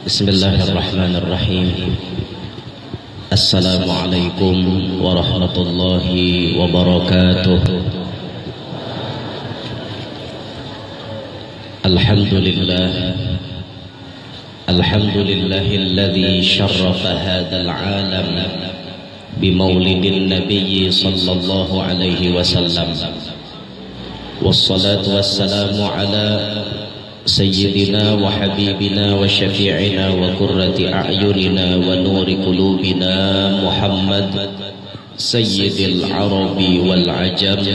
Bismillahirrahmanirrahim. Assalamualaikum warahmatullahi wabarakatuh. Alhamdulillahilladzi syarrafa hadzal alam bimaulidin nabiyyi sallallahu alaihi wasallam. Wassalatu wassalamu ala sayyidina wa habibina wa syafi'ina wa qurrati a'yunina wa nuri qulubina Muhammad sayyidil arabi wal ajam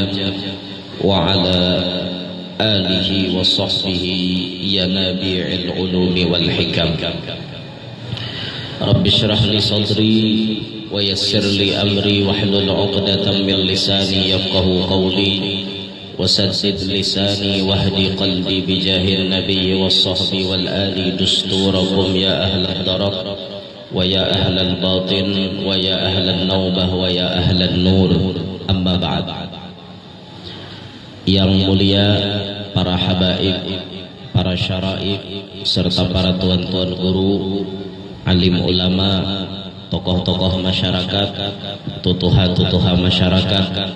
wa ala alihi wa sahbihi ya nabi'il ulumi wal hikam. Rabbi shrah li sadri wa yassir li amri wahlul 'uqdatam min lisani yafqahu qawli وسدد لساني واهدي قلبي بجاه النبي والصحب والآل دستوركم يا أهل الدرب ويا أهل الباطن ويا أهل النوبة ويا أهل النور أما بعد. Yang mulia para habaib, para syaraib, serta para tuan-tuan guru, alim ulama, tokoh-tokoh masyarakat, tutuha-tutuha masyarakat,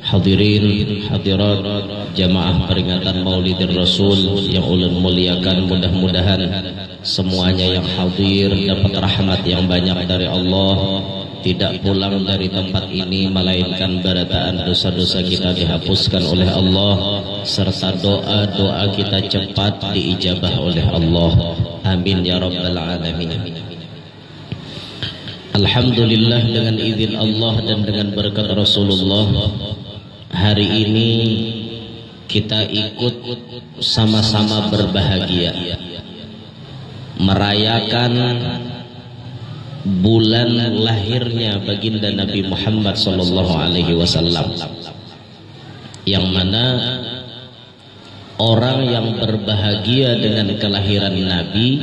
hadirin hadirat jamaah peringatan Maulidir Rasul yang ulun muliakan, mudah-mudahan semuanya yang hadir dapat rahmat yang banyak dari Allah, tidak pulang dari tempat ini melainkan barataan dosa-dosa kita dihapuskan oleh Allah, serta doa-doa kita cepat diijabah oleh Allah. Amin ya rabbal alamin. Alhamdulillah, dengan izin Allah dan dengan berkat Rasulullah, hari ini kita ikut sama-sama berbahagia merayakan bulan lahirnya baginda Nabi Muhammad SAW, yang mana orang yang berbahagia dengan kelahiran Nabi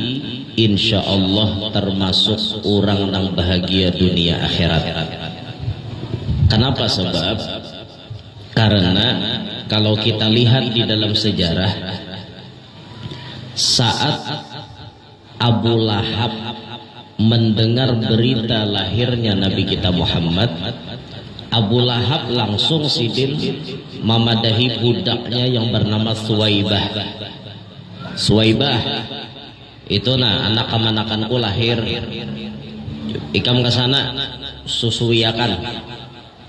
insya Allah termasuk orang yang bahagia dunia akhirat. Kenapa? Sebab karena kalau kita lihat di dalam sejarah, saat Abu Lahab mendengar berita lahirnya Nabi kita Muhammad, Abu Lahab langsung sidin memadahi budaknya yang bernama Suwaibah. Suwaibah itu, anak kemanakanku lahir, ikam kesana susuiakan,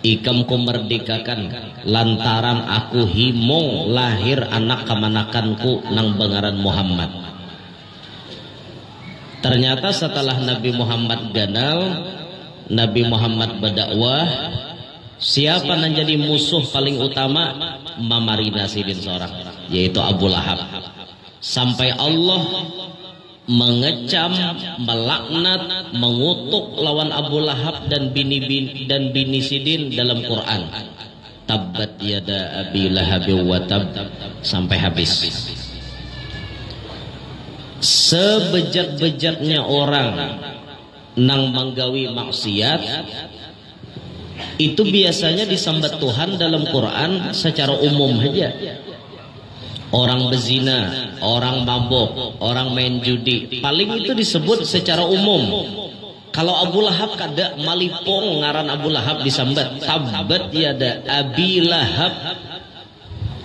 ikam ku merdekakan, lantaran aku himong lahir anak kemanakanku nang bengaran Muhammad. Ternyata setelah Nabi Muhammad ganal, Nabi Muhammad berdakwah, siapa yang jadi musuh paling utama? Mamarina sidin seorang, yaitu Abu Lahab. Sampai Allah mengecam, melaknat, mengutuk lawan Abu Lahab dan bini sidin dalam Quran. Tabbat yada abi lahab wa tab, sampai habis. Sebejat-bejatnya orang nang menggawi maksiat itu biasanya disambat Tuhan dalam Quran secara umum saja. Orang bezina, orang mabuk, orang main judi, paling itu disebut secara umum. Kalau Abu Lahab kada malipong ngaran Abu Lahab disambat tabbat yada abi lahab.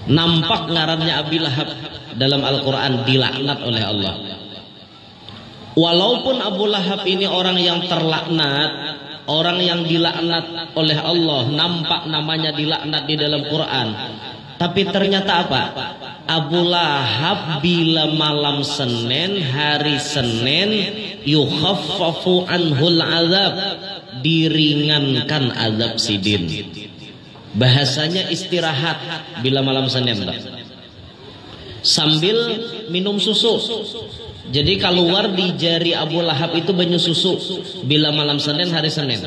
Nampak ngarannya Abi Lahab dalam Al-Quran dilaknat oleh Allah. Walaupun Abu Lahab ini orang yang terlaknat, orang yang dilaknat oleh Allah, nampak namanya dilaknat di dalam Quran, tapi ternyata apa? Abu Lahab bila malam Senin, hari Senin, yukhaffafu anhul azab, diringankan azab sidin. Bahasanya istirahat bila malam Senin, sambil minum susu. Jadi keluar di jari Abu Lahab itu banyu susu bila malam Senin, hari Senin.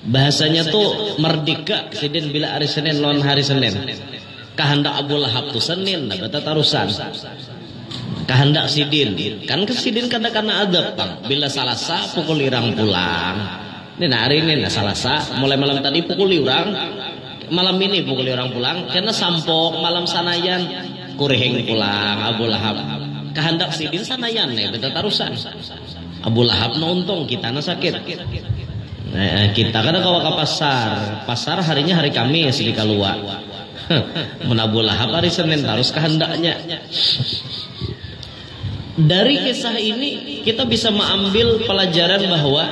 Bahasanya tuh merdeka sidin bila hari Senin lawan hari Senin. Kehendak Abu Lahab tuh Senin, kata tarusan. Kehendak sidin, kan kesidin karena adab bang. Bila Salasa pukul irang pulang. Ini hari ini Salasa, mulai malam tadi pukul irang, malam ini pukul orang pulang, karena sampok malam sanayan kureheng pulang Abu Lahab. kehendak sidin sanayan beta tarusan. Abu Lahab na untung, kita na sakit. Kita kada kawa ke pasar harinya hari Kamis di kalua. Mun Abu Lahab hari Senin tarus kehendaknya. Dari kisah ini kita bisa mengambil pelajaran bahwa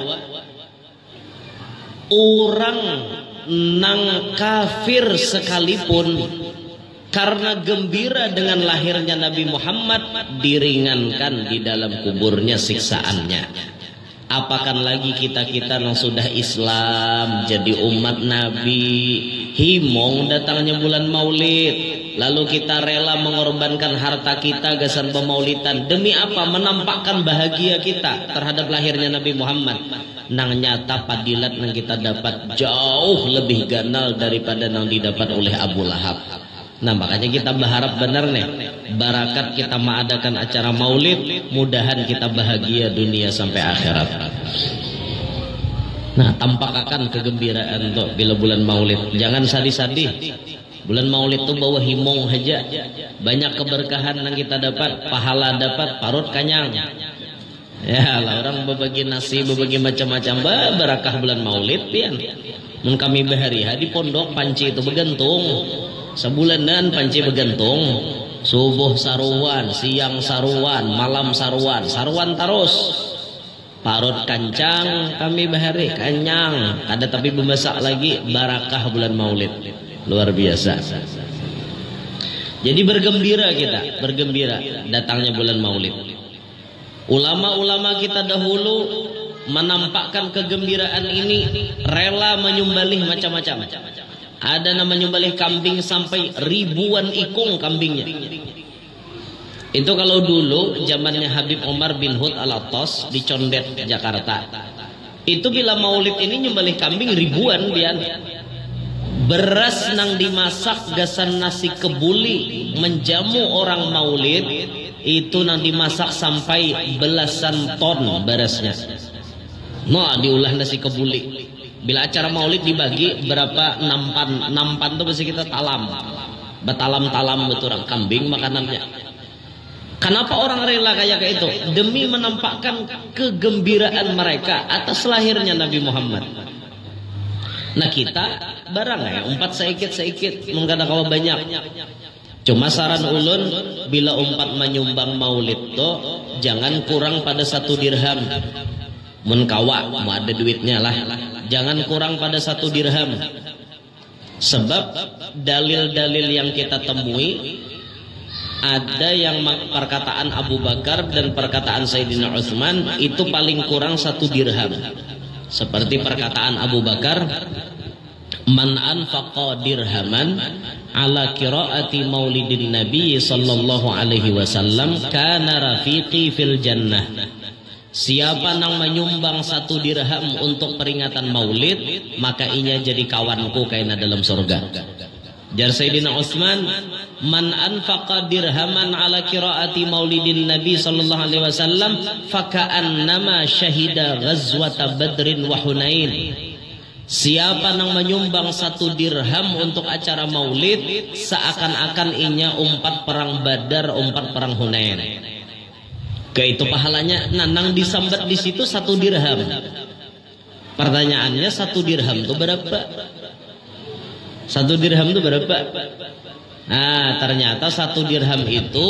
orang nang kafir sekalipun karena gembira dengan lahirnya Nabi Muhammad diringankan di dalam kuburnya siksaannya. Apakan lagi kita-kita yang sudah Islam jadi umat Nabi, himong datangnya bulan Maulid, lalu kita rela mengorbankan harta kita gasan pemaulidan demi apa? Menampakkan bahagia kita terhadap lahirnya Nabi Muhammad. Nang nyata padilat yang kita dapat jauh lebih ganal daripada yang didapat oleh Abu Lahab. Nah makanya kita berharap benar nih, barakat kita mengadakan acara maulid, mudahan kita bahagia dunia sampai akhirat. Nah tampakkan kegembiraan tuh bila bulan maulid, jangan sadih-sadih. Bulan maulid tuh bawa himong aja, banyak keberkahan yang kita dapat, pahala dapat, parut kanyang. Ya lah orang berbagi nasi, berbagi macam-macam, barakah bulan maulid pian. Mun kami bahari di pondok panci itu bergantung. Sebulanan panci bergantung, subuh saruan, siang saruan, malam saruan, saruan terus. Parut kancang kami bahari kanyang, ada tapi bemasak lagi, barakah bulan maulid luar biasa. Jadi bergembira kita, bergembira datangnya bulan maulid. Ulama-ulama kita dahulu menampakkan kegembiraan ini, rela menyembelih macam-macam. Ada nama nyembelih kambing sampai ribuan ikung kambingnya. Itu kalau dulu zamannya Habib Omar bin Hud Al-Attas di Condet Jakarta. Itu bila maulid ini nyembelih kambing ribuan pian. Beras nang dimasak gasan nasi kebuli menjamu orang maulid itu nang dimasak sampai belasan ton berasnya. Nah diulah nasi kebuli. Bila acara maulid dibagi berapa nampan tuh mesti kita talam. Betalam-talam betul orang kambing makanannya. Kenapa orang rela kayak itu? Demi menampakkan kegembiraan mereka atas lahirnya Nabi Muhammad. Nah kita barang ya, umpat sedikit mengkada kawa banyak. Cuma saran ulun bila umpat menyumbang maulid tuh jangan kurang pada 1 dirham. Mun kawa mau ada duitnya lah. Jangan kurang pada 1 dirham. Sebab dalil-dalil yang kita temui ada yang perkataan Abu Bakar dan perkataan Sayyidina Utsman itu paling kurang 1 dirham. Seperti perkataan Abu Bakar, man anfaqa dirhaman ala qiraati maulidin nabi sallallahu alaihi wasallam kana rafiqi fil jannah. Siapa yang menyumbang 1 dirham untuk peringatan maulid, maka inya jadi kawanku kaina dalam surga. Jar Sayyidina Utsman, man anfaqa dirhaman ala qiraati maulidin nabi sallallahu alaihi wasallam faka'annama syahida ghazwata badrin wa hunain. Siapa yang menyumbang 1 dirham untuk acara maulid, seakan-akan inya umpat perang Badar, umpat perang Hunain. Kayak itu pahalanya. Nanang disambat di situ 1 dirham. Pertanyaannya 1 dirham itu berapa? 1 dirham itu berapa? Nah ternyata 1 dirham itu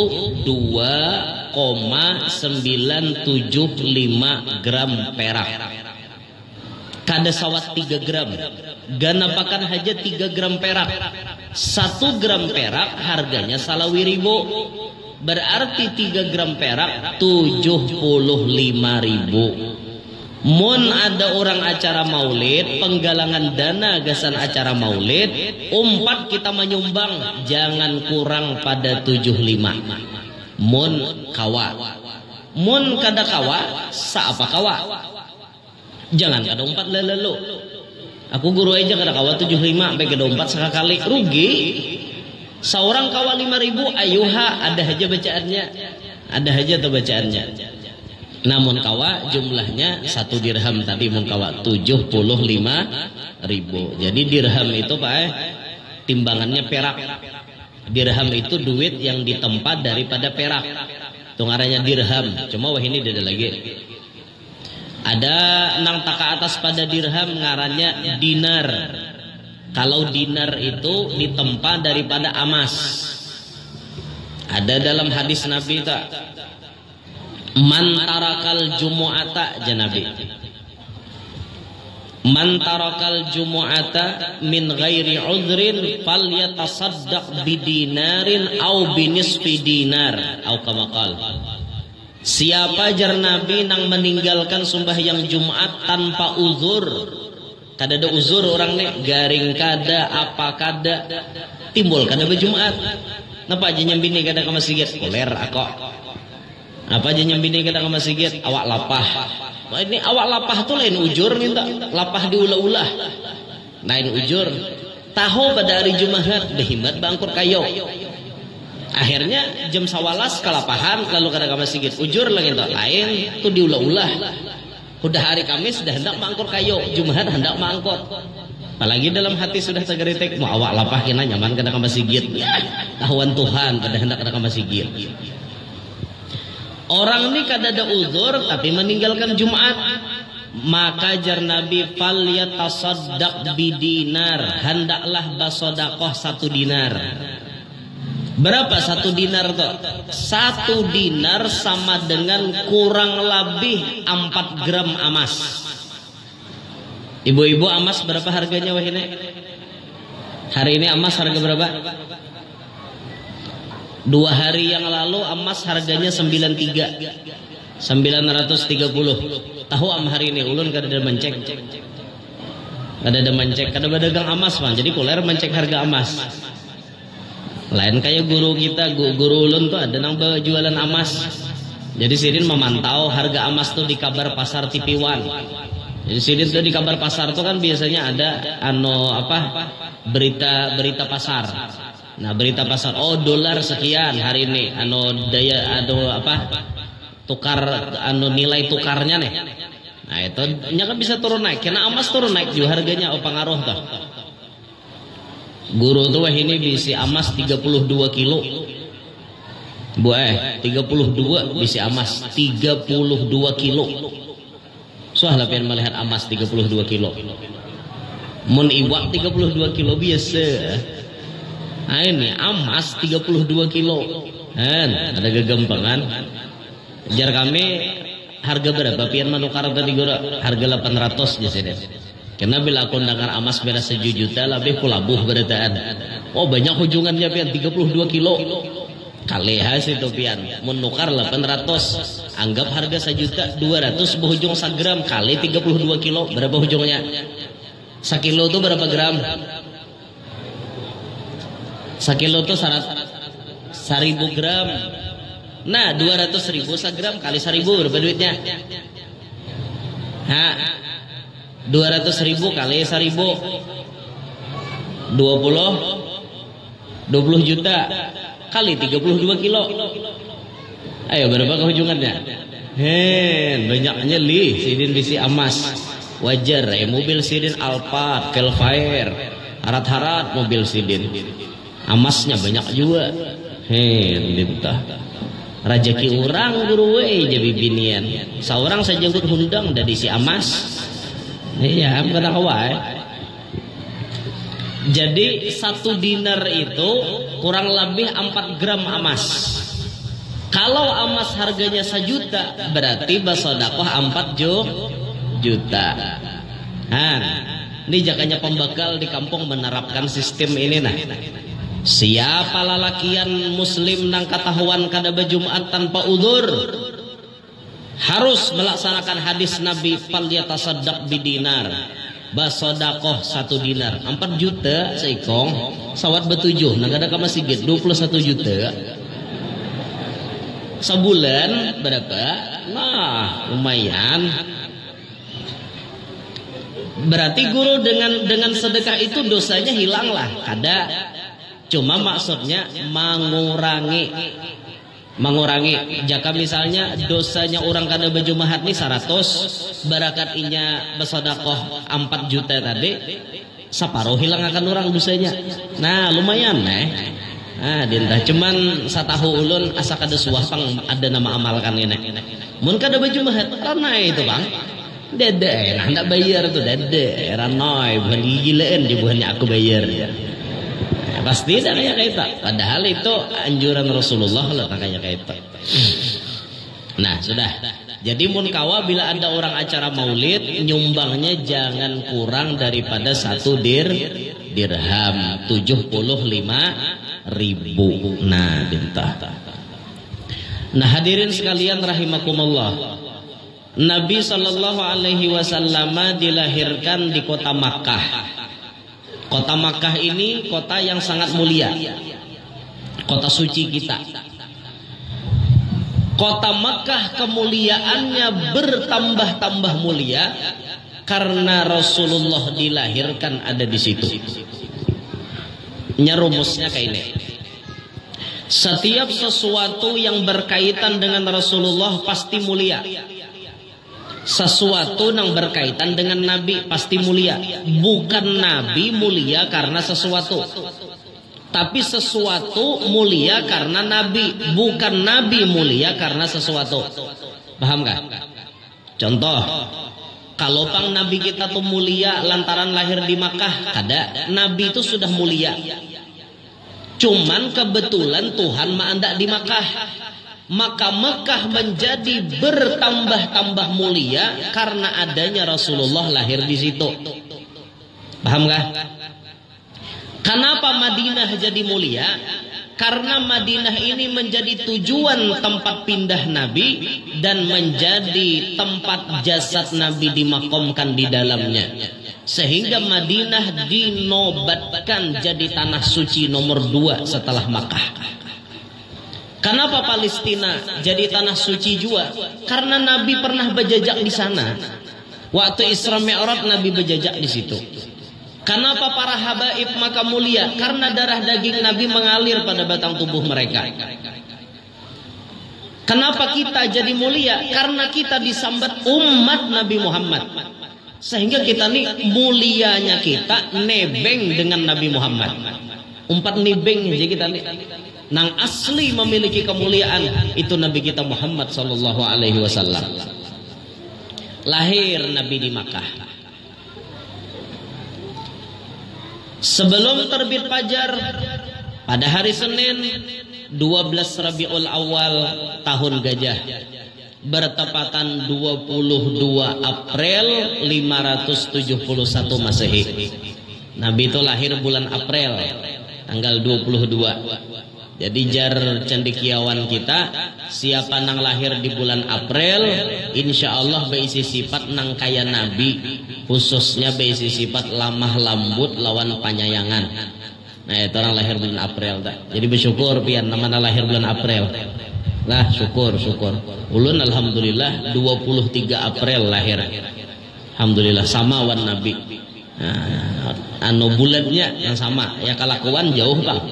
2,975 gram perak. Kada sawat 3 gram. Ganapakan haja 3 gram perak. 1 gram perak harganya salawi ribu. Berarti 3 gram perak 75.000. Mun ada orang acara maulid, penggalangan dana gasan acara maulid, umpat kita menyumbang jangan kurang pada 75. Mun kawa. Mun kada kawa, saapa kawa? Jangan kada umpat lelalu. Aku guru aja kada kawa 75 sampai kada umpat sekali rugi. Seorang kawa 5.000, ayuha ada aja bacaannya. Ada aja tuh bacaannya. Namun kawa jumlahnya 1 dirham tadi mun kawa 75.000. Jadi dirham itu Pak timbangannya perak. Dirham itu duit yang ditempa daripada perak. Tungarannya dirham, cuma wah ini ada lagi. Ada nang taka atas pada dirham ngarannya dinar. Kalau dinar itu ditempa daripada emas. Ada dalam hadis Nabi tak, man tarakal jumu'ata janabi. Man tarakal jumu'ata min ghairi udhrin falyatasaddaq bidinarin au binisfi dinar au kama qala. Siapa jar Nabi nang meninggalkan sembahyang Jumat tanpa uzur, kada ada uzur orang nih, garing kada apa kada timbul kada berjumat. Napa aja nyambini kada ke masjid? Koler ako. Apa aja nyambini kada ke masjid? Awak lapah. Wah, ini awak lapah tuh lain ujur minta. Lapah diulah-ulah. Lain ujur. Tahu pada hari Jumat behimat bangkur kayo. Akhirnya jam sawalas kalapahan lalu kada ke masjid. Ujur lagi tak lain tuh diulah-ulah. Udah hari Kamis sudah hendak mangkur kayo, Jumat hendak mangkur. Apalagi dalam hati sudah tegeritik, mau awak lapah kena nyaman kada ke masjid. Ya, tahuan Tuhan kada hendak kada ke masjid. Orang ini kada ada uzur tapi meninggalkan Jumat, maka jar Nabi fal yatasaddaq bidinar, hendaklah bersedekah 1 dinar. Berapa 1 dinar tuh? 1 dinar sama dengan kurang lebih 4 gram emas. Ibu-ibu emas berapa harganya wah ini? Hari ini emas harga berapa? 2 hari yang lalu emas harganya 93 930. Tahu am hari ini ulun kada ada mencek. Kada ada mencek, kada berdagang emas bang. Jadi kuler mencek harga emas. Lain kayak guru kita, guru ulun tuh ada nang jualan emas. Jadi sidin memantau harga emas tuh di kabar pasar TV1. Jadi sidin tuh di kabar pasar tuh kan biasanya ada berita pasar. Nah berita pasar, oh dolar sekian hari ini, tukar nilai tukarnya nih. Nah itu kan bisa turun naik, karena emas turun naik juga harganya, oh pengaruh tuh. Guru tuh ini bisi emas 32 kilo. 32 bisi emas 32 kilo. Soalnya pengen melihat emas 32 kilo. Mun iwak 32 kilo biasa. Nah ini emas 32 kilo. Ada gegampangan. Jar kami harga berapa pian manukar tadi guru? Harga 800 di sini. Karena bila aku dengar emas beda 1 juta lebih kulabuh beritaan. Oh banyak hujungannya pian 32 kilo. Kali hasil itu pian menukar 800. Anggap harga 1 juta 200 berhujung 1 gram kali 32 kilo berapa hujungnya? 1 kilo itu berapa gram? 1 kilo itu 1000 gram. Nah 200.000 1 gram kali 1000 berapa duitnya? 200.000 kali 1000 20 juta kali 32 kilo. Ayo berapa kehujungannya? Banyaknya li sidin bisi emas. Wajar mobil sidin Alphard, Velfire, harat-harat mobil sidin. Emasnya banyak juga. Lintah. Rajaki orang guru jadi binian. Seorang saja ikut hundang dari si emas. Iya, kata kawai. Jadi 1 dinar itu kurang lebih 4 gram emas. Kalau emas harganya 1 juta, berarti bersedekah 4 juta. Ini jakanya pembekal di kampung menerapkan sistem ini nah. Siapa lalakian muslim nang ketahuan kada berjumat tanpa udzur, harus melaksanakan hadis Nabi fal yatasaddaq bidinar, bersedekah 1 dinar. 4 juta seikong sawat betujuh nang kada ka masjid 21 juta. Sebulan berapa? Nah, lumayan. Berarti guru dengan sedekah itu dosanya hilanglah. Kada. Cuma maksudnya mengurangi. Jika misalnya dosanya orang kada berjumahat nih 100, barakat inya bersedekah 4 juta tadi, separuh hilang akan orang dosanya. Nah lumayan Dintah cuman satahu ulun asa kada suah pang ada nama amalkan ini. Mun kada baju mahat ranai itu bang. Dede hendak bayar tuh dede ranai bukan gigilaan di bukannya aku bayar ya. Pasti dah kayak itu. Padahal itu anjuran Rasulullah lah kayak itu. Nah sudah. Jadi mun kawa bila ada orang acara maulid nyumbangnya jangan kurang daripada 1 dirham 75.000. Nah dintah. Nah hadirin sekalian rahimakumullah. Nabi sallallahu alaihi wasallam dilahirkan di kota Makkah. Kota Makkah ini kota yang sangat mulia. Kota suci kita. Kota Makkah kemuliaannya bertambah-tambah mulia karena Rasulullah dilahirkan ada di situ. Rumusnya kayak ini. Setiap sesuatu yang berkaitan dengan Rasulullah pasti mulia. Sesuatu yang berkaitan dengan Nabi pasti mulia. Bukan Nabi mulia karena sesuatu, tapi sesuatu mulia karena Nabi. Bukan Nabi mulia karena sesuatu. Paham gak? Contoh, kalau pang Nabi kita tuh mulia lantaran lahir di Makkah, kada. Nabi itu sudah mulia. Cuman kebetulan Tuhan ma'andak di Makkah. Maka Makkah menjadi bertambah-tambah mulia karena adanya Rasulullah lahir di situ. Paham gak? Kenapa Madinah jadi mulia? Karena Madinah ini menjadi tujuan tempat pindah Nabi dan menjadi tempat jasad Nabi dimakamkan di dalamnya. Sehingga Madinah dinobatkan jadi tanah suci nomor 2 setelah Makkah. Kenapa Palestina jadi tanah suci juga? Karena Nabi pernah berjejak di sana. Waktu Isra Mi'raj Nabi berjejak di situ. Kenapa para habaib maka mulia? Karena darah daging Nabi mengalir pada batang tubuh mereka. Kenapa kita jadi mulia? Karena kita disambat umat Nabi Muhammad. Sehingga kita nih mulianya kita nebeng dengan Nabi Muhammad. Umpat nebeng aja kita nih. Nang asli memiliki kemuliaan itu Nabi kita Muhammad sallallahu alaihi wasallam. Lahir Nabi di Makkah. Sebelum terbit fajar pada hari Senin 12 Rabiul Awal tahun Gajah bertepatan 22 April 571 Masehi. Nabi itu lahir bulan April tanggal 22. Jadi jar cendekiawan kita siapa nang lahir di bulan April insya Allah beisi sifat nang kaya Nabi, khususnya beisi sifat lamah lembut lawan panyayangan. Nah itu orang lahir bulan April tak. Jadi bersyukur pian namanya lahir bulan April. Lah syukur ulun alhamdulillah 23 April lahir. Alhamdulillah sama wan Nabi. Nah, bulannya yang sama ya, kelakuan jauh bang.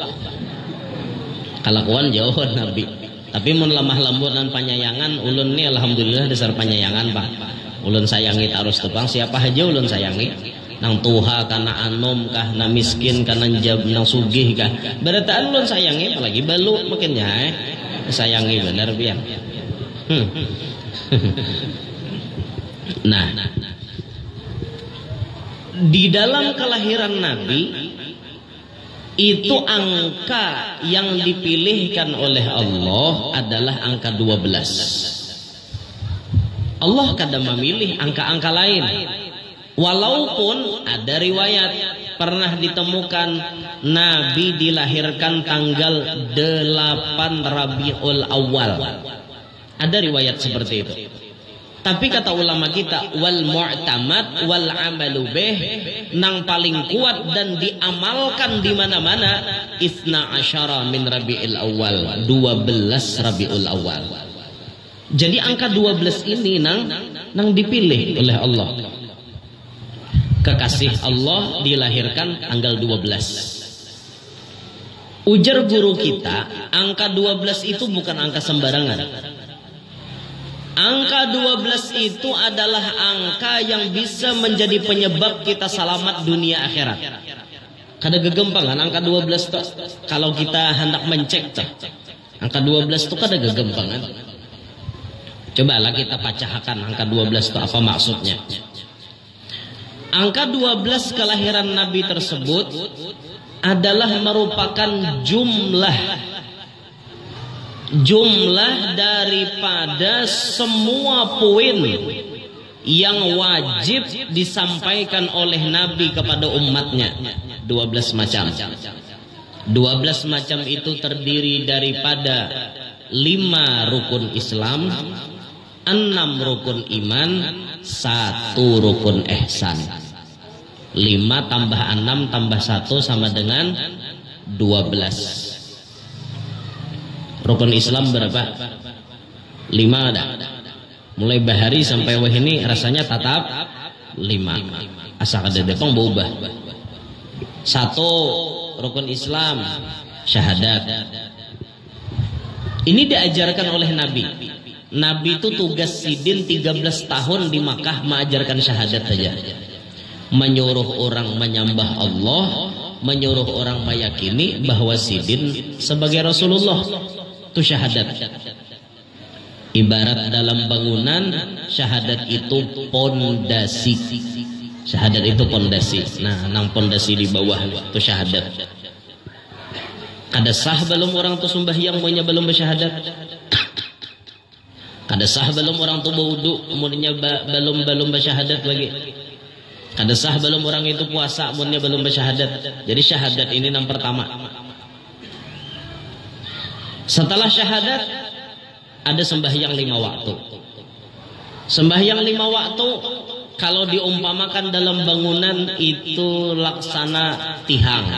Kelakuan jauh Nabi. Tapi mun lemah lembut dan panyayangan ulun ni alhamdulillah dasar panyayangan pak. Ulun sayangi terus tepang siapa aja ulun sayangi. Nang tuha kana anom kah, nang miskin kana jab nang sugih kah. Berataan ulun sayangi apalagi balu makinnya sayangi benar pian. Nah, di dalam kelahiran Nabi itu angka yang dipilihkan oleh Allah adalah angka 12. Allah kadang memilih angka-angka lain. Walaupun ada riwayat pernah ditemukan Nabi dilahirkan tanggal 8 Rabiul Awal. Ada riwayat seperti itu. Tapi kata ulama kita wal mu'tamad wal amalu bih, nang paling kuat dan diamalkan di mana-mana 12 min Rabiul Awal, 12 Rabiul Awal. Jadi angka 12 ini nang dipilih oleh Allah. Kekasih Allah dilahirkan tanggal 12. Ujar guru kita, angka 12 itu bukan angka sembarangan. Angka 12 itu adalah angka yang bisa menjadi penyebab kita selamat dunia akhirat. Kada gegempangan angka 12 tuh. Kalau kita hendak mencek tuh, angka 12 tuh kada gegempangan. Cobalah kita pecahkan angka 12 itu apa maksudnya. Angka 12 kelahiran Nabi tersebut adalah merupakan jumlah daripada semua poin yang wajib disampaikan oleh Nabi kepada umatnya. 12 macam. 12 macam itu terdiri daripada 5 rukun Islam, 6 rukun iman, 1 rukun ihsan. 5 tambah 6 tambah 1 sama dengan 12. Rukun Islam berapa? 5 ada. Mulai bahari sampai wahini rasanya tatap 5. Asal ada depang berubah. 1 rukun Islam, syahadat. Ini diajarkan oleh Nabi. Nabi itu tugas sidin 13 tahun di Makkah mengajarkan syahadat saja. Menyuruh orang menyembah Allah, menyuruh orang meyakini bahwa sidin sebagai Rasulullah. Itu syahadat. Ibarat dalam bangunan, syahadat itu pondasi. Syahadat itu pondasi. Nah, nang pondasi di bawah itu syahadat. Kada sah belum orang tu sembahyang monya belum bersyahadat. Kada sah belum orang tu berwudu monya belum bersyahadat lagi. Kada sah belum orang itu puasa monya belum bersyahadat. Jadi syahadat ini yang pertama. Setelah syahadat ada sembahyang 5 waktu. Sembahyang 5 waktu kalau diumpamakan dalam bangunan itu laksana tihang.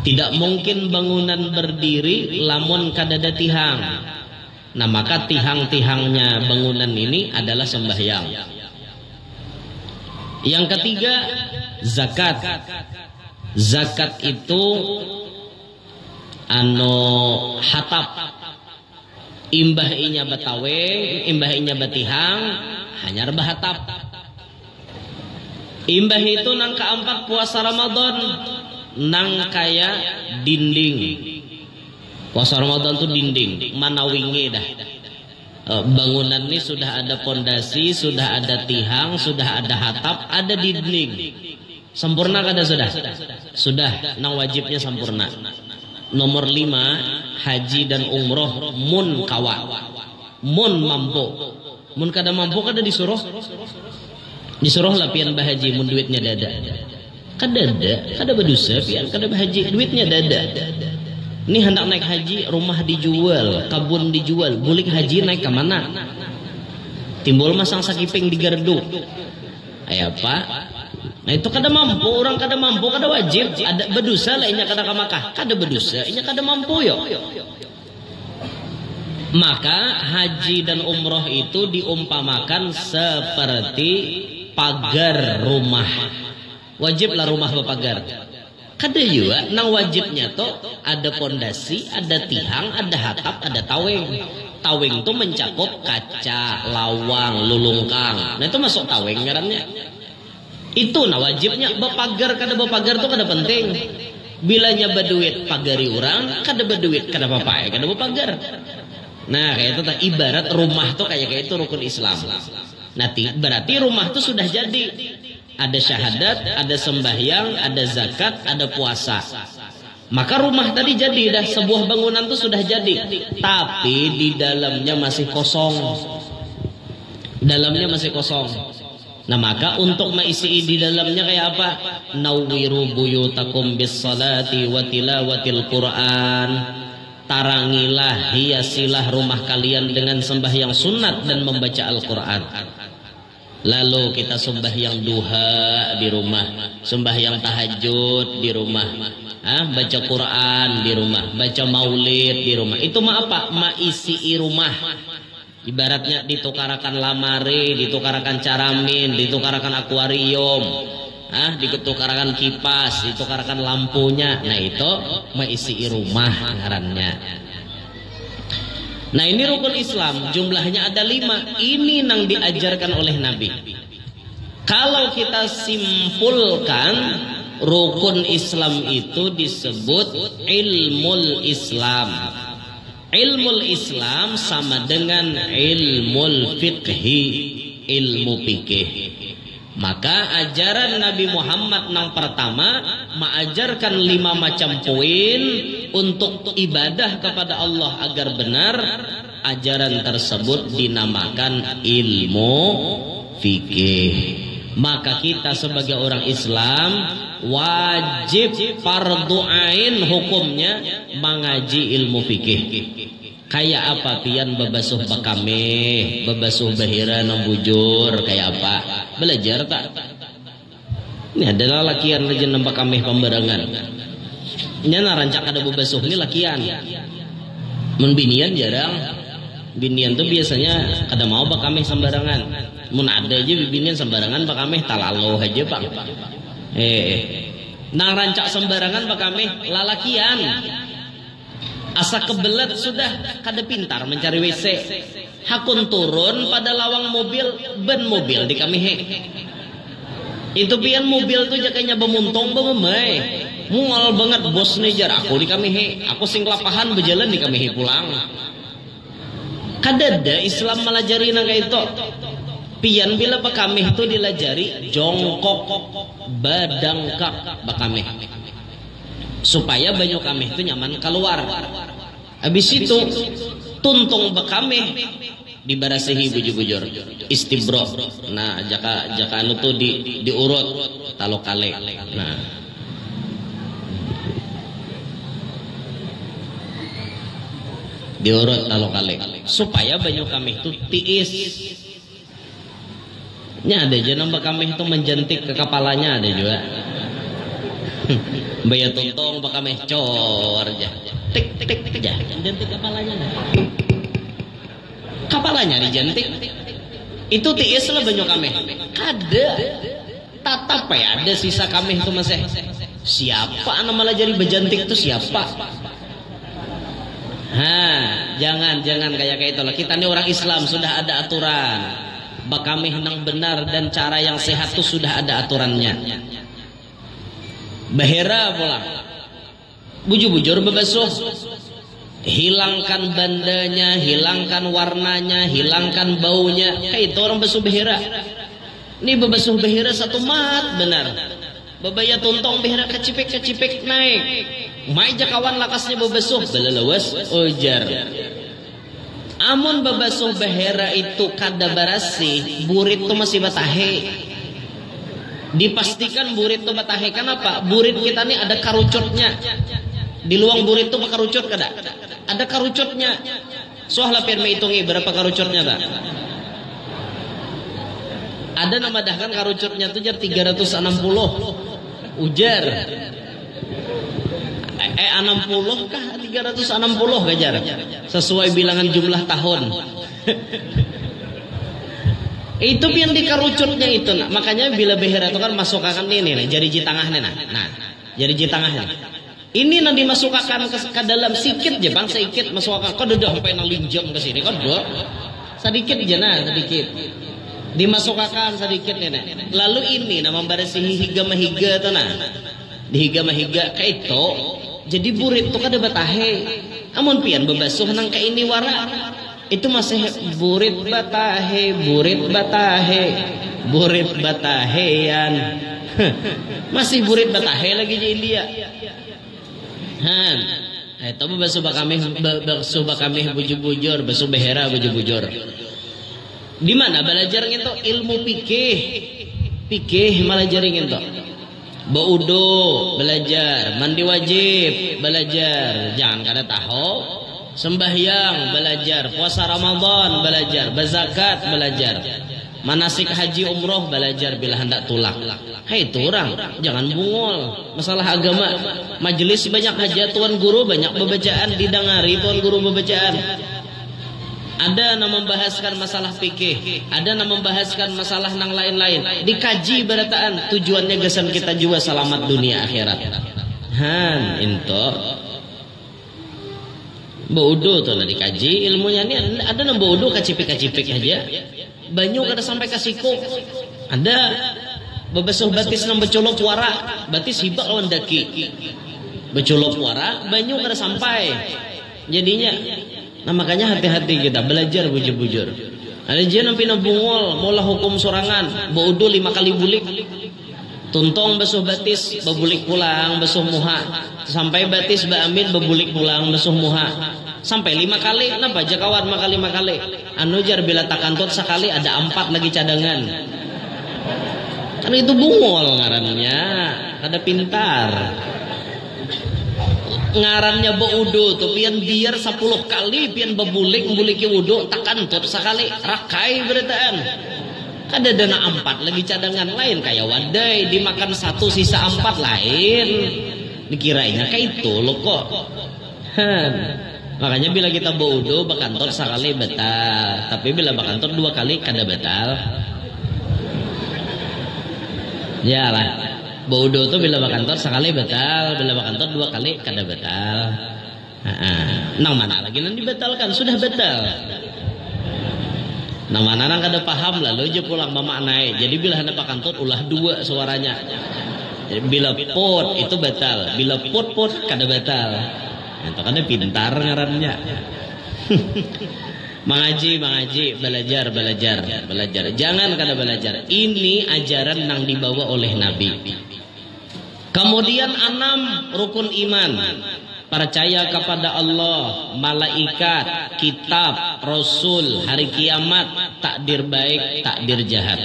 Tidak mungkin bangunan berdiri lamun kadada tihang. Nah, maka tihang-tihangnya bangunan ini adalah sembahyang. Yang ketiga, zakat. Zakat itu hatap. Imbah inya batawe, imbah inya batihang, hanya bahatap. Imbah itu nang keempat puasa Ramadan, nang kaya dinding. Puasa Ramadan itu dinding, manawingi dah. Bangunan ini sudah ada pondasi, sudah ada tihang, sudah ada hatap, ada dinding. Sempurna kada sudah? Sudah, nang wajibnya sempurna. Nomor 5, haji dan umroh mun kawa, mun mampu. Mun kada mampu kada disuruh lapian bahaji mun duitnya dada. Kada berdosa pian kada bahaji duitnya dada. Ini hendak naik haji, rumah dijual, kabun dijual, bulik haji naik ke mana? Timbul masang sakiping di gardu. Ayah Pak, nah itu kada mampu, orang kada mampu, kada wajib. Ada berdosa lah inya kada ke Makkah, kada berdosa, inya kada mampu yo. Maka haji dan umroh itu diumpamakan seperti pagar rumah. Wajiblah rumah berpagar. Kada juga, nang wajibnya tuh ada pondasi, ada tihang, ada hatap, ada taweng. Taweng itu mencakup kaca, lawang, lulungkang. Nah itu masuk taweng ngarannya. Itu nah wajibnya berpagar, kada berpagar tuh kada penting. Bilanya berduit pagari orang, kada berduit kada apa-apa, kada berpagar. Nah kayak itu ibarat rumah tuh kayak itu rukun Islam. Nanti berarti rumah tuh sudah jadi. Ada syahadat, ada sembahyang, ada zakat, ada puasa. Maka rumah tadi jadi dah, sebuah bangunan tuh sudah jadi. Tapi di dalamnya masih kosong. Dalamnya masih kosong. Nah maka untuk mengisi di dalamnya kayak apa? Nawwiru buyutakum bis salati wa tilawatil Quran. Tarangilah, hiasilah rumah kalian dengan sembahyang sunat dan membaca Al-Quran. Lalu kita sembahyang duha di rumah, sembahyang tahajud di rumah, baca Quran di rumah, baca maulid di rumah. Itu mah apa? Isi rumah. Ibaratnya ditukarakan lamari, ditukarakan caramin, ditukarakan akuarium, ditukarakan kipas, ditukarakan lampunya. Nah itu isi rumah ngarannya. Nah ini rukun Islam, jumlahnya ada 5. Ini yang diajarkan oleh Nabi. Kalau kita simpulkan, rukun Islam itu disebut ilmul Islam. Ilmul Islam sama dengan ilmul fiqhi, ilmu fikih. Maka ajaran Nabi Muhammad yang pertama mengajarkan 5 macam poin untuk ibadah kepada Allah agar benar. Ajaran tersebut dinamakan ilmu fikih. Maka kita sebagai orang Islam wajib fardu ain hukumnya mengaji ilmu fikih. Kayak apa pian bebasuh bakameh, bebasuh bahira nang bujur, kayak apa? Belajar tak? Ini adalah lakian aja nang bakameh pembarangan. Ini rancak ada bebasuh ini lakian. Mun binian jarang. Binian tuh biasanya kada mau bakameh sembarangan. Mun ada aja binian sembarangan bakameh talaluh aja Pak. Nang rancak sembarangan bakameh lalakian. Asa kebelet sudah kada pintar mencari WC. Hakun turun pada lawang mobil, ban mobil di kami. Itu pian mobil tuh jakanya bemuntong bememai. Mual banget bos nih jar aku di kami. Aku sing lapahan berjalan di kami pulang. Kadada Islam melajari nang kayak itu. Pian bila bakameh itu dilajari jongkok badangkak bakameh. Supaya banyu kameh itu nyaman keluar. Habis itu tuntung bakameh dibarasihi bujur-bujur istibro. Nah jaka anu tuh diurut talo kale. Nah diurut talo kale supaya banyu kameh itu tiis. Nya ada aja nambah kameh itu menjentik ke kepalanya ada juga. Baya tuntong bakameh cor aja. Tik tik tik aja. Jentik kepalanya. Kepalanya dijentik. Itu tiis lah banyu kameh. Kada. Tatap ya ada sisa kameh itu masih. Siapa nama jadi bejantik itu siapa? Jangan kayak itulah. Kita ini orang Islam sudah ada aturan. Bakameh nang benar dan cara yang sehat itu sudah ada aturannya. Bahera pula bujur-bujur bebasuh, hilangkan bandanya, hilangkan warnanya, hilangkan baunya. Kayak itu orang basuh bahera. Ini bebasuh bahera satu mat benar. Babaya tuntong bahera kecipik naik. Maja kawan lakasnya bebasuh belalawas ujar. Amun bebasuh bahera itu kada barasi, burit itu masih batahe. Dipastikan burit itu batahe. Kenapa? Burit kita ini ada karucutnya. Di luang burit itu karucut kada? Ada karucutnya. Soalnya pirme hitungi berapa karucutnya tak? Ada nama dahkan karucutnya itu jar 360. Ujar. 60 kah 360 gajar? Sesuai bilangan jumlah tahun. Itu yang dikarucutnya itu. Nah, makanya bila behera itu kan masukkan ini nih, jari tangahnya nah. Jari tangahnya. Ini nanti dimasukkan ke dalam sikit aja Bang, sedikit masukkan. Kok udah sampai nalinjam ke sini kok udah. Sedikit aja nah, sedikit. Dimasukkan sedikit nih. Lalu ini nama barasihi higa mahiga tuh nah. Di higa mahiga kayak itu. Jadi burit tuh kada batahe. Amun pian bebasuh nang kayak ini wara. Itu masih burit batahean. Masih burit batahe lagi di India. Itu basuh bakameh bujur-bujur, basuh behera bujur-bujur. Di mana belajar itu ilmu fikih belajar itu. Baudo belajar, mandi wajib belajar, jangan kada tahu. Sembahyang belajar, puasa Ramadan belajar, berzakat belajar, manasik haji umroh belajar bila hendak tulak. Itu orang jangan bungol masalah agama. Majelis banyak aja tuan guru banyak bebacaan didengari tuan guru bebacaan. Ada yang membahaskan masalah fikih, ada yang membahaskan masalah nang lain-lain. Dikaji berataan tujuannya gasan kita juga selamat dunia akhirat. Itu baudo tuh lah dikaji ilmunya ini. Ada yang baudo kacipik aja. Banyu kada sampai ke siku. Ada bebesuh batis nang becolok wara, batis hibak lawan daki. Becolok wara, banyu kada sampai. Jadinya, nah makanya hati-hati kita belajar bujur-bujur. Ada jian nampi nabungol, mula hukum sorangan, baudu 5 kali bulik. Tuntong besuh batis, bebulik pulang, besuh muha. Sampai batis beambil, bebulik pulang, besuh muha. Sampai 5 kali, kenapa aja kawan 5 kali. Anu jar bila tak kantut sekali ada 4 lagi cadangan. Karena itu bungol ngarannya, kada pintar. Ngarannya baudu tuh pian biar 10 kali pian bebulik wudu tak kantut sekali rakai beritaan. Kada dana 4 lagi cadangan lain kayak wadai dimakan 1 sisa 4 lain. Dikirainya kayak itu loh kok. Makanya bila kita baudu bakantut sekali batal, tapi bila bakantut 2 kali kada batal. Ya lah. Baudu tuh bila bakantor sekali batal, bila bakantor 2 kali kada batal. Nang mana lagi nanti dibatalkan sudah batal. Nang mana nang kada paham lalu aja pulang memaknai. Jadi bila hendak bakantor ulah 2 suaranya. Jadi bila pot itu batal, bila pot kada batal. Itu kan pintar ngarannya. Mengaji, belajar. Jangan kada belajar. Ini ajaran yang dibawa oleh Nabi. Kemudian 6 rukun iman. Percaya kepada Allah, malaikat, kitab, rasul, hari kiamat, takdir baik, takdir jahat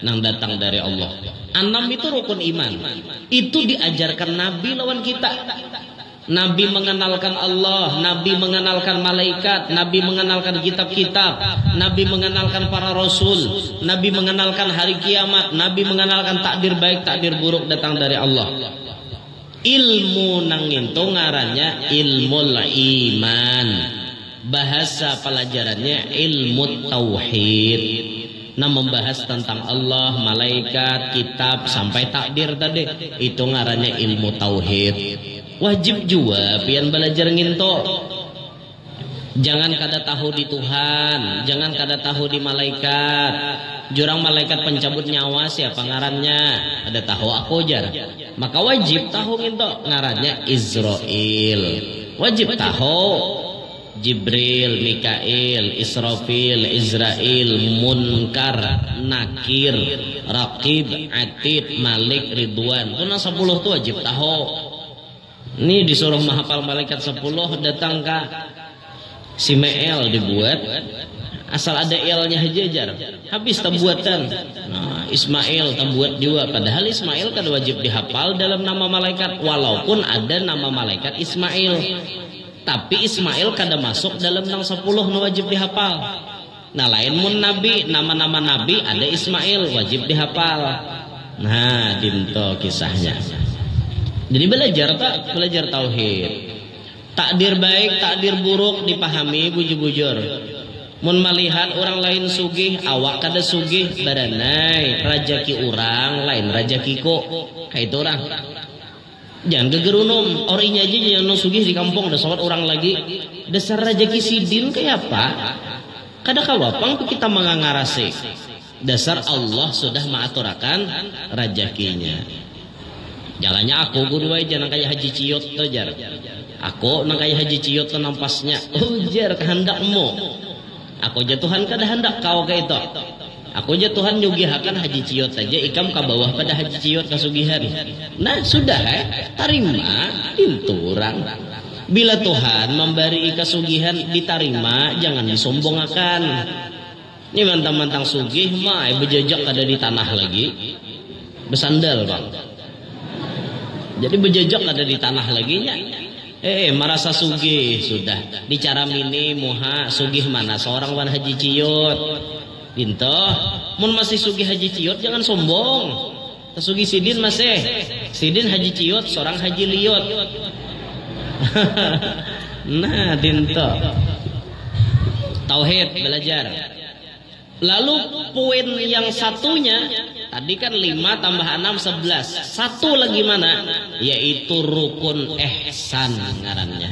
yang datang dari Allah. 6 itu rukun iman. Itu diajarkan Nabi lawan kita. Nabi mengenalkan Allah, Nabi mengenalkan malaikat, Nabi mengenalkan kitab-kitab, Nabi mengenalkan para rasul, Nabi mengenalkan hari kiamat, Nabi mengenalkan takdir baik, takdir buruk datang dari Allah. Ilmu nangin itu ngarannya ilmul iman. Bahasa pelajarannya ilmu tauhid. Nah membahas tentang Allah, malaikat, kitab sampai takdir tadi itu ngarannya ilmu tauhid. Wajib juga pian belajar nginto. Jangan kada tahu di Tuhan, jangan kada tahu di malaikat. Jurang malaikat pencabut nyawa siapa ngarannya? Ada tahu aku jar. Maka wajib tahu nginto ngarannya Israil. Wajib tahu Jibril, Mikail, Israfil, Izrail, Munkar, Nakir, Raqib, Atid, Malik, Ridwan. Itu 10 tuh wajib tahu. Ini disuruh menghafal malaikat 10 datang ke Simeel dibuat asal ada ilnya hajajar habis terbuatan. Nah, Ismail terbuat juga padahal Ismail kan wajib dihafal dalam nama malaikat walaupun ada nama malaikat Ismail. Tapi Ismail kada masuk dalam nang 10 na wajib dihafal. Nah lain mun nabi, nama-nama nabi ada Ismail wajib dihafal. Nah dinto kisahnya. Jadi belajar tauhid. Takdir baik, takdir buruk dipahami bujur-bujur. Mun melihat orang lain sugih, awak kada sugih, baranai rajaki orang lain rajakiku. Kayak itu orang. Jangan gegerunum, orinya aja yang sugih di kampung ada sobat orang lagi. Dasar rajaki sidin kayak apa? Kada kawapang kita mengangarasi. Dasar Allah sudah mengaturakan rajakinya. Jalannya aku guru aja nang kayak haji ciot tuh jar. Aku nang kayak haji ciot tuh nampasnya. Jar kehendakmu. Aku jatuhan kada hendak kau ke itu. Aku jatuhan nyugihakan haji ciot saja ikam ke bawah pada haji ciot kasugihan. Nah sudah tarima pinturang. Bila Tuhan memberi kasugihan ditarima jangan disombongkan. Ini mantang-mantang sugih mah bejejak ada di tanah lagi. Besandal bang. Jadi bejejak ada di tanah lagi nya. Merasa sugih sudah. Bicara mini muha sugih mana seorang wan haji ciot. Pinto, mun masih sugih haji ciot jangan sombong. Sugih sidin masih. Sidin haji ciot seorang haji liot. Nah, dinto. Tauhid belajar. Lalu poin yang satunya tadi kan 5 tambah 6 11. Satu lagi mana? Yaitu rukun ihsan ngarannya.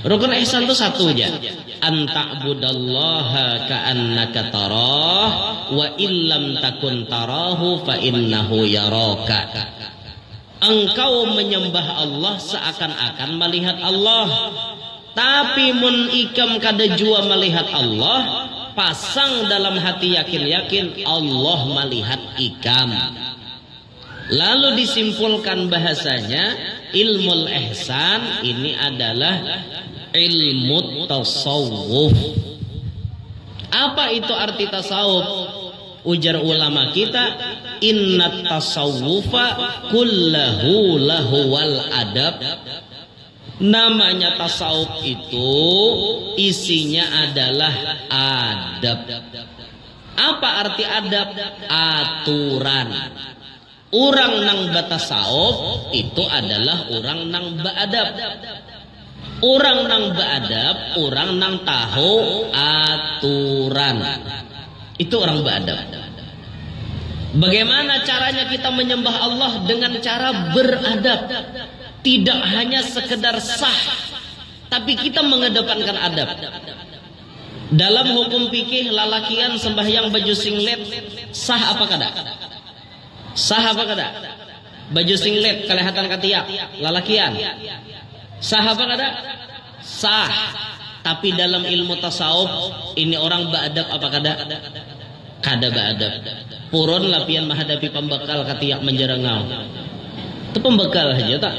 Rukun ihsan itu satu aja. Anta'budallaha ka'annaka tarah wa illam takun tarahu fa innahu yaraka. Engkau menyembah Allah seakan-akan melihat Allah. Tapi mun ikam kada jua melihat Allah, pasang dalam hati yakin-yakin Allah melihat ikam. Lalu disimpulkan bahasanya ilmu ihsan ini adalah ilmu tasawuf. Apa itu arti tasawuf? Ujar ulama kita, innat tasawufa kullahu lahu wal adab. Namanya tasawuf itu isinya adalah adab. Apa arti adab? Aturan. Orang nang batasawuf itu adalah orang nang beadab. Orang nang beadab, orang nang tahu aturan. Itu orang beadab. Bagaimana caranya kita menyembah Allah? Dengan cara beradab. Tidak hanya sekedar sah, tapi kita mengedepankan adab. Dalam hukum fikih lalakian sembahyang baju singlet sah apa kada? Sah apa kada? Baju singlet kelihatan katiak lalakian sah apa kada? Sah. Tapi dalam ilmu tasawuf ini orang beadab apa kada? Kada beadab. Purun lapian menghadapi pembekal katiak menjerengau. Itu pembekal aja tak?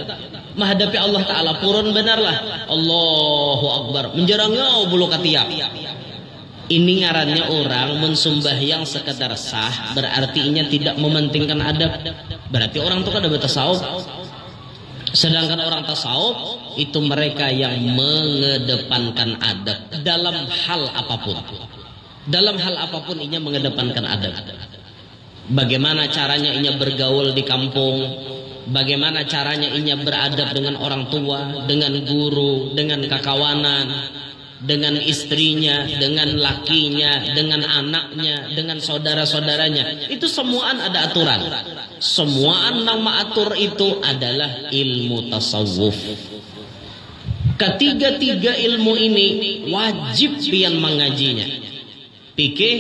Menghadapi Allah Ta'ala purun benarlah. Allahu Akbar menjerengau bulu katiak. Ini ngarannya orang mensumbahyang sekedar sah, berarti tidak mementingkan adab. Berarti orang itu kada bertasawuf. Sedangkan orang tasawuf itu mereka yang mengedepankan adab dalam hal apapun. Dalam hal apapun inya mengedepankan adab. Bagaimana caranya inya bergaul di kampung, bagaimana caranya inya beradab dengan orang tua, dengan guru, dengan kakawanan, dengan istrinya, dengan lakinya, dengan anaknya, dengan saudara-saudaranya. Itu semuaan ada aturan. Semuaan nang maatur itu adalah ilmu tasawuf. Ketiga-tiga ilmu ini wajib pian mengajinya. Fikih,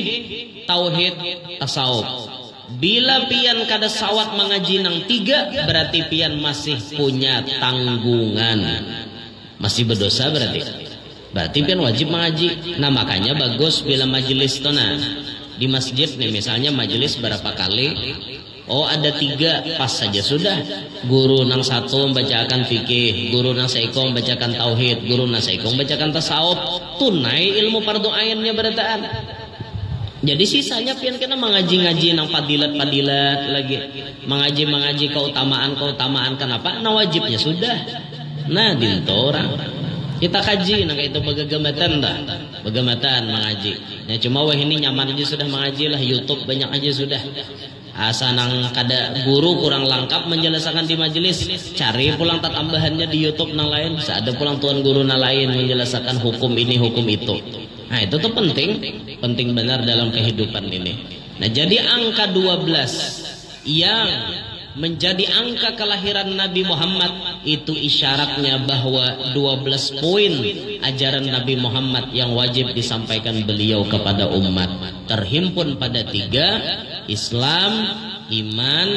tauhid, tasawuf. Bila pian kada sawat mengaji nang tiga, berarti pian masih punya tanggungan. Masih berdosa berarti. Berarti pian wajib mengaji. Nah makanya bagus bila majelis tona di masjid nih, misalnya majelis berapa kali, oh ada tiga, pas saja sudah. Guru nang satu membacakan fikih, guru nang seiko membacakan tauhid, guru nang seiko membacakan tasawuf. Tunai ilmu fardu ainnya berataan. Jadi sisanya pian kena mengaji-ngaji nang padilat-padilat lagi, mengaji keutamaan kenapa? Nah wajibnya sudah. Nah dinto orang kita kaji nang itu begagamatan dah, begamatan mengaji. Ya cuma wah ini nyaman aja sudah mengaji lah, YouTube banyak aja sudah. Asa nang kada guru kurang lengkap menjelaskan di majelis, cari pulang tambahannya di YouTube nang lain. Ada pulang tuan guru nang lain menjelaskan hukum ini hukum itu. Nah itu tuh penting benar dalam kehidupan ini. Nah jadi angka 12 yang menjadi angka kelahiran Nabi Muhammad itu isyaratnya bahwa 12 poin ajaran Nabi Muhammad yang wajib disampaikan beliau kepada umat terhimpun pada 3: Islam, iman,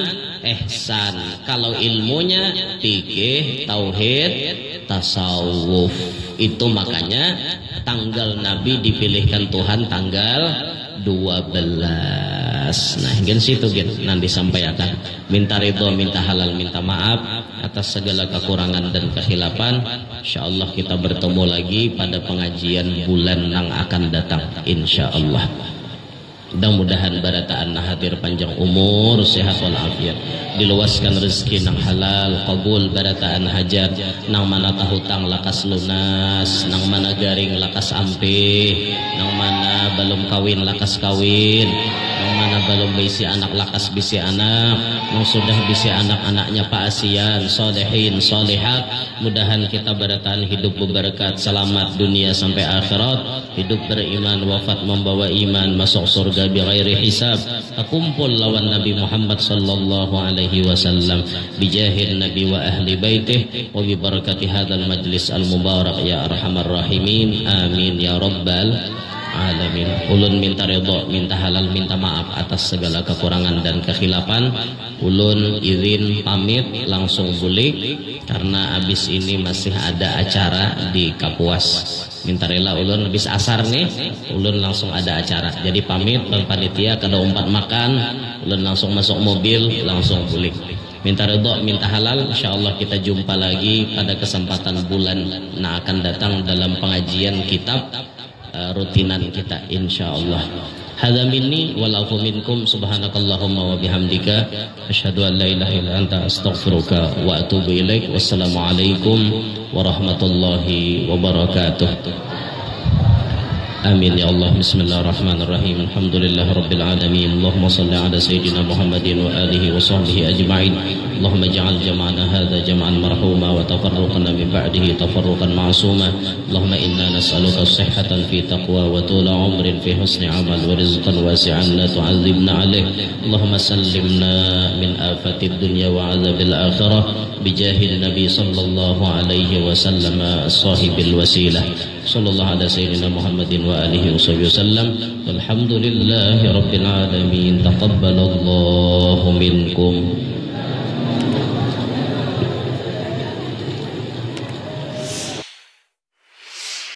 ihsan. Kalau ilmunya fikih, tauhid, tasawuf. Itu makanya tanggal Nabi dipilihkan Tuhan tanggal 12. Nah, gen situ gen nanti disampaikan. Minta ridho, minta halal, minta maaf atas segala kekurangan dan kehilapan. Insyaallah kita bertemu lagi pada pengajian bulan yang akan datang insyaallah. Mudah-mudahan barataan hadir panjang umur, sehat walafiat, diluaskan rezeki nang halal, qabul barataan hajat, nang mana tahutang lakas lunas, nang mana garing lakas ampih, nang mana belum kawin lakas kawin, nang mana belum bisi anak lakas bisi anak, yang sudah bisi anak-anaknya Pak Asian, solehin, solehat. Mudahan kita bertahan hidup berberkat, selamat dunia sampai akhirat, hidup beriman, wafat membawa iman, masuk surga bighairi hisab, kumpul lawan Nabi Muhammad sallallahu alaihi wasallam, bijahil Nabi wa ahli baitih, wa bi barakati hadzal majlis al mubarak ya arhamar rahimin, amin ya rabbal alamin. Ulun minta ridho, minta halal, minta maaf atas segala kekurangan dan kekhilafan. Ulun izin pamit langsung balik karena abis ini masih ada acara di Kapuas. Minta rela ulun habis asar nih, ulun langsung ada acara. Jadi pamit panitia kada umpat makan, ulun langsung masuk mobil langsung balik. Minta ridho, minta halal, insyaallah kita jumpa lagi pada kesempatan bulan yang akan datang dalam pengajian kitab rutinan kita insyaallah. Hadza minni wal afu minkum, subhanakallahumma wa bihamdika asyhadu an la ilaha illa anta astaghfiruka wa atubu ilaik. Wassalamu alaikum warahmatullahi wabarakatuh. Amin ya Allah. Bismillahirrahmanirrahim. Alhamdulillahirabbil alamin. Allahumma shalli ala sayyidina Muhammadin wa alihi wa sahbihi ajma'in. Allahumma ij'al jam'ana hadza jam'an marhuma wa tafarruqana min ba'dihi tafarruqan ma'suma. Allahumma inna nas'aluka as-sihhatan fi taqwa wa tula 'umrin fi husni 'amal wa rizqan wasi'an la tu'adzibna 'alaih. Allahumma sallimna min afatid dunya wa 'adzabil akhirah bijahil nabi sallallahu alaihi wasallam as-sahibil wasilah. Sallallahu ala sayyidina Muhammadin wa alihi wasallam. Walhamdulillahi rabbil alamin. Taqabbalallahu minkum.